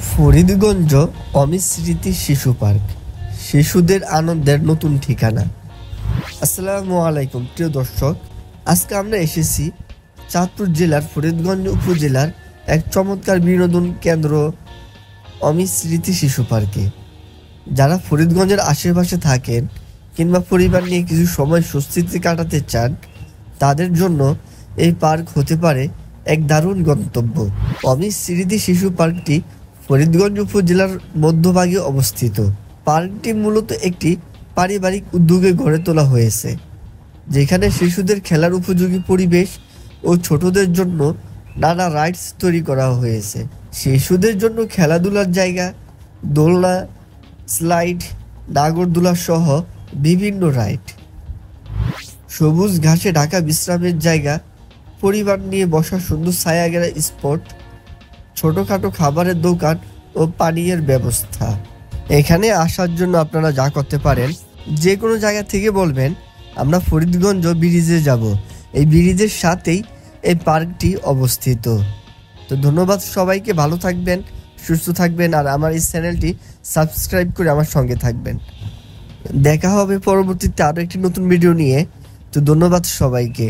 ফরিদগঞ্জ অমিত স্মৃতি শিশু পার্ক, শিশুদের আনন্দের নতুন ঠিকানা। আসসালামু আলাইকুম প্রিয় দর্শক, আজকে আমরা এসেছি চাঁদপুর জেলার ফরিদগঞ্জ উপজেলার এক চমৎকার বিনোদন কেন্দ্র অমিত স্মৃতি শিশু পার্কে। যারা ফরিদগঞ্জের আশেপাশে থাকেন কিংবা পরিবার নিয়ে কিছু সময় স্বস্তিতে কাটাতে চান, তাদের জন্য এই পার্ক হতে পারে এক দারুণ গন্তব্য। অমিত স্মৃতি শিশু পার্কটি ফরিদগঞ্জ উপজেলার মধ্যভাগে অবস্থিত। পার্কটি মূলত একটি পারিবারিক উদ্যোগে গড়ে তোলা হয়েছে, যেখানে শিশুদের খেলার উপযোগী পরিবেশ ও ছোটদের জন্য নানা রাইডস তৈরি করা হয়েছে। শিশুদের জন্য খেলাধুলার জায়গা, দোলনা, স্লাইড, নাগরদোলা সহ বিভিন্ন রাইড, সবুজ ঘাসে ঢাকা বিশ্রামের জায়গা, পরিবার নিয়ে বসার সুন্দর ছায়াঘেরা স্পট, ছোটখাটো খাবারের দোকান ও পানীয়ের ব্যবস্থা। এখানে আসার জন্য আপনারা যা করতে পারেন, যে কোনো জায়গা থেকে বলবেন আমরা ফরিদগঞ্জ ব্রিজে যাব। এই ব্রিজের সাথেই এই পার্কটি অবস্থিত। তো ধন্যবাদ সবাইকে, ভালো থাকবেন, সুস্থ থাকবেন, আর আমার এই চ্যানেলটি সাবস্ক্রাইব করে আমার সঙ্গে থাকবেন। দেখা হবে পরবর্তীতে আরও একটি নতুন ভিডিও নিয়ে। তো ধন্যবাদ সবাইকে।